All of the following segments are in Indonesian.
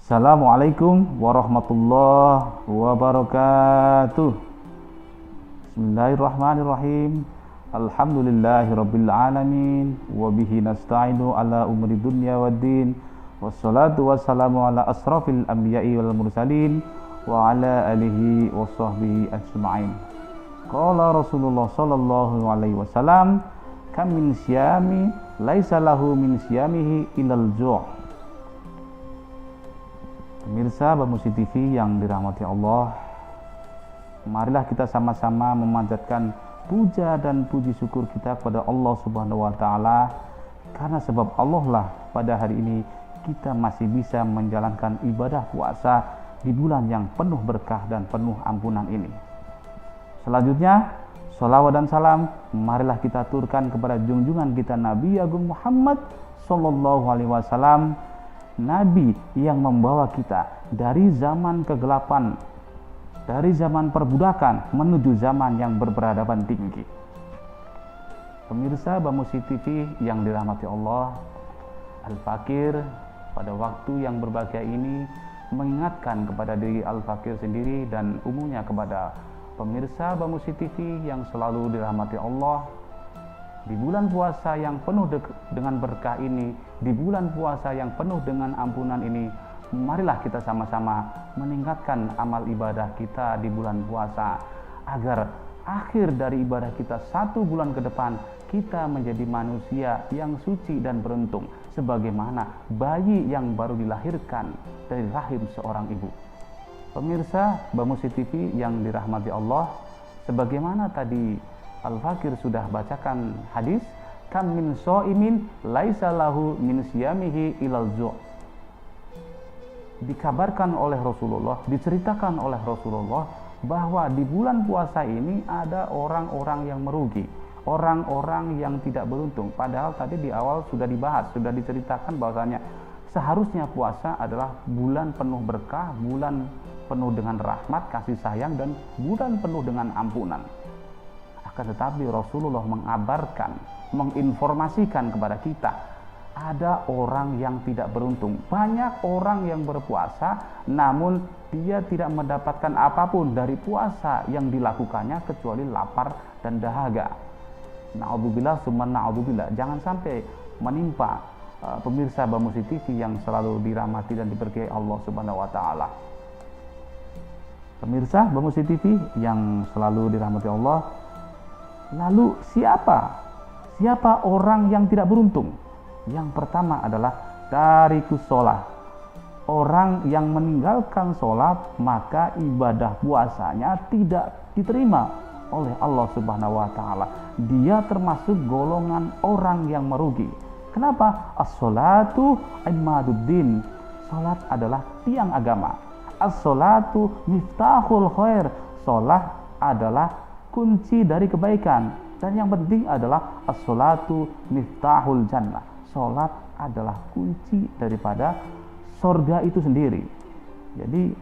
Assalamualaikum warahmatullahi wabarakatuh. Bismillahirrahmanirrahim. Alhamdulillahirabbil alamin wa bihi nasta'inu ala umuri dunya waddin. Wassalatu wassalamu ala asrafil anbiya'i wal mursalin wa ala alihi wa sahbihi ajma'in. Qala Rasulullah sallallahu alaihi wasallam, kam min siyami laisa lahu min siyamihi ilal ju'. Pemirsa Bamusi TV yang dirahmati Allah, marilah kita sama-sama memanjatkan puja dan puji syukur kita kepada Allah Subhanahu wa taala, karena sebab Allah lah pada hari ini kita masih bisa menjalankan ibadah puasa di bulan yang penuh berkah dan penuh ampunan ini. Selanjutnya, sholawat dan salam marilah kita aturkan kepada junjungan kita Nabi Agung Muhammad sallallahu alaihi wasallam, Nabi yang membawa kita dari zaman kegelapan, dari zaman perbudakan menuju zaman yang berperadaban tinggi. Pemirsa Bamusi TV yang dirahmati Allah, Al-Fakir pada waktu yang berbahagia ini mengingatkan kepada diri Al-Fakir sendiri dan umumnya kepada pemirsa Bamusi TV yang selalu dirahmati Allah, di bulan puasa yang penuh dengan berkah ini, di bulan puasa yang penuh dengan ampunan ini, marilah kita sama-sama meningkatkan amal ibadah kita di bulan puasa, agar akhir dari ibadah kita 1 bulan ke depan kita menjadi manusia yang suci dan beruntung, sebagaimana bayi yang baru dilahirkan dari rahim seorang ibu. Pemirsa Bamusi TV yang dirahmati Allah, sebagaimana tadi Al-Fakir sudah bacakan hadis, kam min shaimin laisa lahu min siyamihi ilal ju'. Dikabarkan oleh Rasulullah, diceritakan oleh Rasulullah bahwa di bulan puasa ini ada orang-orang yang merugi, orang-orang yang tidak beruntung. Padahal tadi di awal sudah dibahas, sudah diceritakan bahwasanya seharusnya puasa adalah bulan penuh berkah, bulan penuh dengan rahmat, kasih sayang, dan bulan penuh dengan ampunan. Akan tetapi Rasulullah mengabarkan, menginformasikan kepada kita, ada orang yang tidak beruntung. Banyak orang yang berpuasa namun dia tidak mendapatkan apapun dari puasa yang dilakukannya kecuali lapar dan dahaga. Na'udzubillah summa na'udzubillah. Jangan sampai menimpa pemirsa Bamusi TV yang selalu dirahmati dan diberkahi Allah Subhanahu wa taala. Pemirsa Bamusi TV yang selalu dirahmati Allah, lalu siapa orang yang tidak beruntung? Yang pertama adalah tarikus sholat. Orang yang meninggalkan sholat, maka ibadah puasanya tidak diterima oleh Allah Subhanahu wa taala. Dia termasuk golongan orang yang merugi. Kenapa? As-sholatu imaduddin. Sholat adalah tiang agama. As-sholatu miftahul khair. Sholat adalah kunci dari kebaikan, dan yang penting adalah as-sholatu miftahul jannah. Sholat adalah kunci daripada surga itu sendiri. Jadi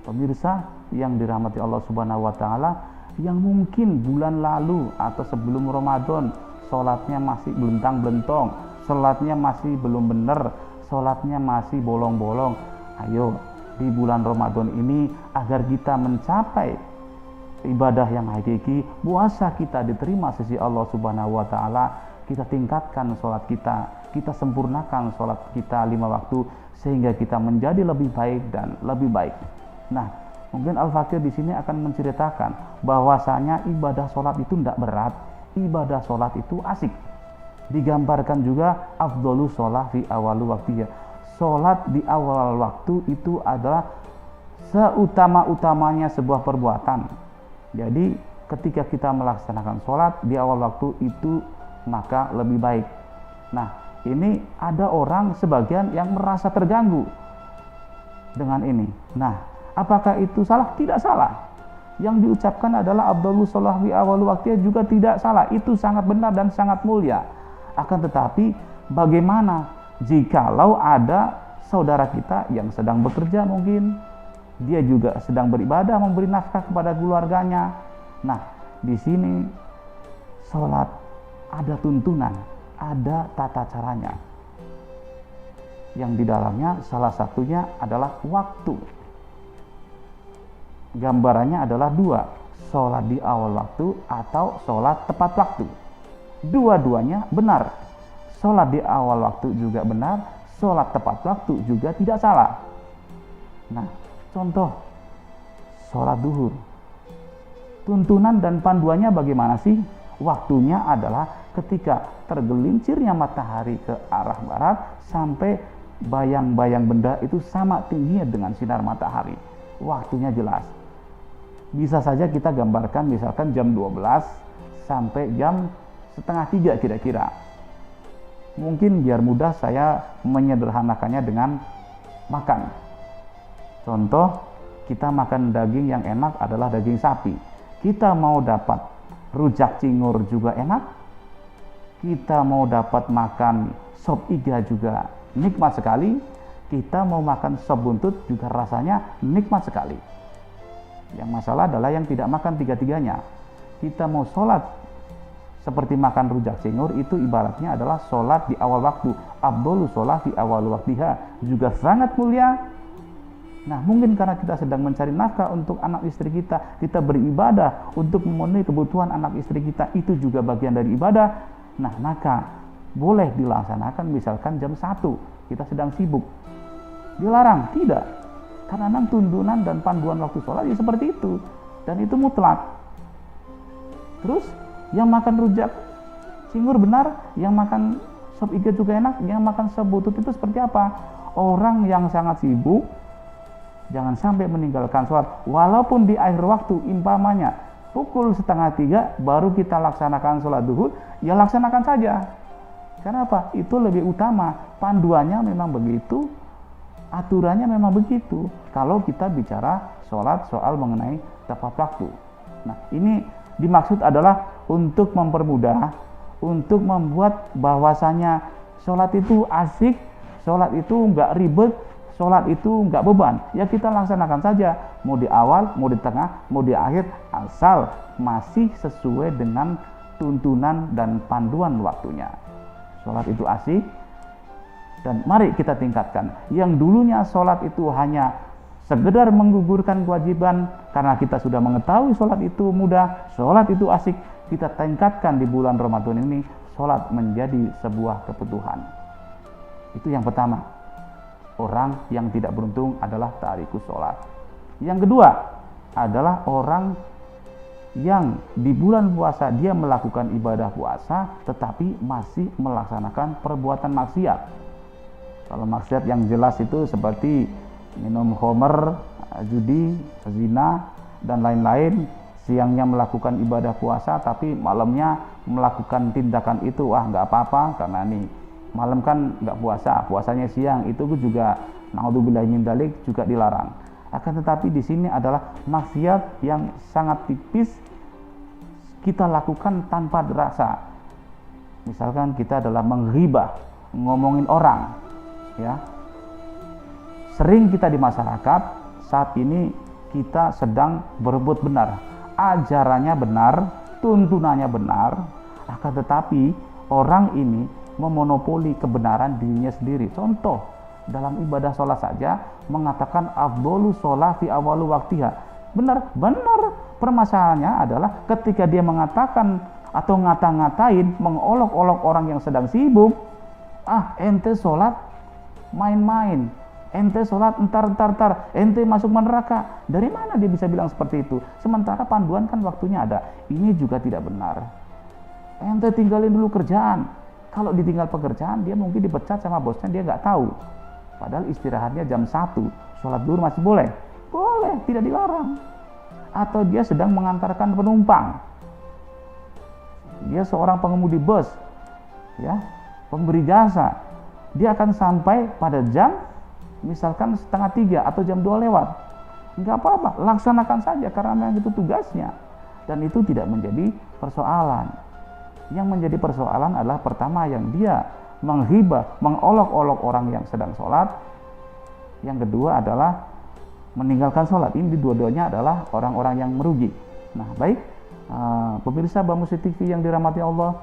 pemirsa yang dirahmati Allah Subhanahu wa taala, yang mungkin bulan lalu atau sebelum Ramadan sholatnya masih belentang-belentong, sholatnya masih belum benar, sholatnya masih bolong-bolong, ayo di bulan Ramadan ini agar kita mencapai ibadah yang hakiki, puasa kita diterima sisi Allah Subhanahu wa taala, kita tingkatkan sholat kita sempurnakan sholat kita 5 waktu sehingga kita menjadi lebih baik dan lebih baik. Nah, mungkin Al-Fakir di sini akan menceritakan bahwasanya ibadah sholat itu tidak berat, ibadah sholat itu asik. Digambarkan juga afdholus sholat fi awalu waktiya. Sholat di awal waktu itu adalah seutama-utamanya sebuah perbuatan. Jadi ketika kita melaksanakan sholat di awal waktu itu maka lebih baik. Nah, ini ada orang sebagian yang merasa terganggu dengan ini. Nah, apakah itu salah? Tidak salah. Yang diucapkan adalah afdhalus sholah fi awal waktiha juga tidak salah. Itu sangat benar dan sangat mulia. Akan tetapi bagaimana jikalau ada saudara kita yang sedang bekerja, mungkin dia juga sedang beribadah, memberi nafkah kepada keluarganya. Nah, di sini sholat ada tuntunan, ada tata caranya. yang di dalamnya salah satunya adalah waktu. Gambarannya adalah dua, sholat di awal waktu atau sholat tepat waktu. Dua-duanya benar. Sholat di awal waktu juga benar, sholat tepat waktu juga tidak salah. Nah, contoh sholat duhur. Tuntunan dan panduannya bagaimana sih? Waktunya adalah ketika tergelincirnya matahari ke arah barat sampai bayang-bayang benda itu sama tingginya dengan sinar matahari. Waktunya jelas. Bisa saja kita gambarkan misalkan jam 12 sampai jam setengah 3 kira-kira. Mungkin biar mudah saya menyederhanakannya dengan makan. Contoh, kita makan daging yang enak adalah daging sapi. Kita mau dapat rujak cingur juga enak. Kita mau dapat makan sop iga juga nikmat sekali. Kita mau makan sop buntut juga rasanya nikmat sekali. Yang masalah adalah yang tidak makan tiga-tiganya. Kita mau sholat seperti makan rujak cingur, itu ibaratnya adalah sholat di awal waktu. Afdholus sholat di awal waktiha, juga sangat mulia. Nah, mungkin karena kita sedang mencari nafkah untuk anak istri kita, kita beribadah untuk memenuhi kebutuhan anak istri kita, itu juga bagian dari ibadah. Nah, maka boleh dilaksanakan misalkan jam 1, kita sedang sibuk. Dilarang? Tidak. Karena memang tuntunan dan panduan waktu sholat ya seperti itu. Dan itu mutlak. Terus, yang makan rujak cingur benar, yang makan sop iga juga enak, yang makan sop butut itu seperti apa? Orang yang sangat sibuk, jangan sampai meninggalkan sholat. Walaupun di akhir waktu, umpamanya pukul 2:30 baru kita laksanakan sholat duhur, ya laksanakan saja. Kenapa? Itu lebih utama. Panduannya memang begitu, aturannya memang begitu. Kalau kita bicara sholat soal mengenai tepat waktu. Nah, ini dimaksud adalah untuk mempermudah, untuk membuat bahwasanya sholat itu asik, sholat itu nggak ribet, sholat itu nggak beban. Ya kita laksanakan saja, mau di awal, mau di tengah, mau di akhir, asal masih sesuai dengan tuntunan dan panduan waktunya. Sholat itu asik, dan mari kita tingkatkan. Yang dulunya sholat itu hanya sekedar menggugurkan kewajiban, karena kita sudah mengetahui sholat itu mudah, sholat itu asik, kita tingkatkan di bulan Ramadan ini, sholat menjadi sebuah kebutuhan. Itu yang pertama. Orang yang tidak beruntung adalah tarikus sholat. Yang kedua adalah orang yang di bulan puasa dia melakukan ibadah puasa tetapi masih melaksanakan perbuatan maksiat. Kalau maksiat yang jelas itu seperti minum khamr, judi, zina, dan lain-lain. Siangnya melakukan ibadah puasa tapi malamnya melakukan tindakan itu, nggak apa-apa karena nih malam kan nggak puasa, puasanya siang, itu juga naudzubillahi min dzalik juga dilarang. Akan tetapi di sini adalah maksiat yang sangat tipis kita lakukan tanpa dirasa. Misalkan kita adalah menghibah, ngomongin orang, ya. Sering kita di masyarakat saat ini kita sedang berebut benar, ajarannya benar, tuntunannya benar, akan tetapi orang ini memonopoli kebenaran dirinya sendiri. Contoh, dalam ibadah sholat saja mengatakan afdholus sholat fi awalu waktiha. Benar. Permasalahannya adalah ketika dia mengatakan atau ngata-ngatain, mengolok-olok orang yang sedang sibuk, ente sholat main-main, ente sholat entar, ente masuk neraka. Dari mana dia bisa bilang seperti itu? Sementara panduan kan waktunya ada. Ini juga tidak benar. Ente tinggalin dulu kerjaan. Kalau ditinggal pekerjaan, dia mungkin dipecat sama bosnya, dia nggak tahu. Padahal istirahatnya jam 1, sholat duhur masih boleh. Boleh, tidak dilarang. Atau dia sedang mengantarkan penumpang. Dia seorang pengemudi bus, ya, pemberi jasa. Dia akan sampai pada jam, misalkan 2:30 atau jam 2 lewat. Nggak apa-apa, laksanakan saja karena memang itu tugasnya. Dan itu tidak menjadi persoalan. Yang menjadi persoalan adalah pertama yang dia menghibah, mengolok-olok orang yang sedang sholat. Yang kedua adalah meninggalkan sholat. Ini dua-duanya adalah orang-orang yang merugi. Nah, baik pemirsa Bamusi TV yang dirahmati Allah,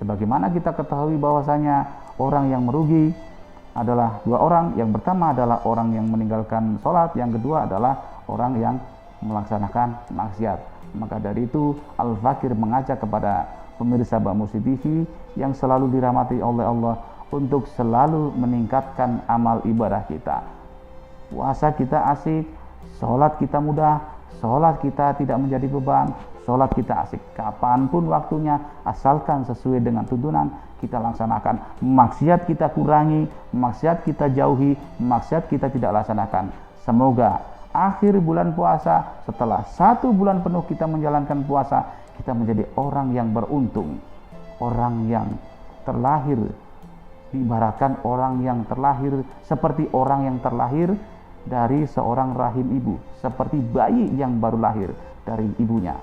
sebagaimana kita ketahui bahwasanya orang yang merugi adalah dua orang. Yang pertama adalah orang yang meninggalkan sholat, yang kedua adalah orang yang melaksanakan maksiat. Maka dari itu Al-Fakir mengajak kepada pemirsa Mbak Musi TV yang selalu dirahmati oleh Allah untuk selalu meningkatkan amal ibadah kita. Puasa kita asik, sholat kita mudah, sholat kita tidak menjadi beban, sholat kita asik kapanpun waktunya, asalkan sesuai dengan tuntunan kita laksanakan. Maksiat kita kurangi, maksiat kita jauhi, maksiat kita tidak laksanakan. Semoga akhir bulan puasa, setelah 1 bulan penuh kita menjalankan puasa, kita menjadi orang yang beruntung, orang yang terlahir, diibaratkan orang yang terlahir seperti orang yang terlahir dari seorang rahim ibu, seperti bayi yang baru lahir dari ibunya.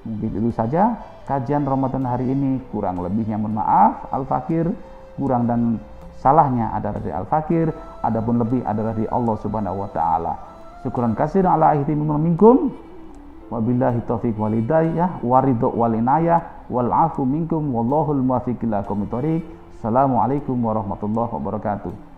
Mungkin itu saja kajian Ramadan hari ini, kurang lebihnya mohon maaf. Al-Fakir, kurang dan salahnya adalah dari Al-Fakir, adapun lebih adalah dari Allah Subhanahu wa taala. Syukran katsiran ala ihtimam minkum. Wabillahi taufiq wal hidayah waridho wal inayah wal afu minkum wallahul muwaffiq ila aqwamit thoriq. Assalamualaikum warahmatullahi wabarakatuh.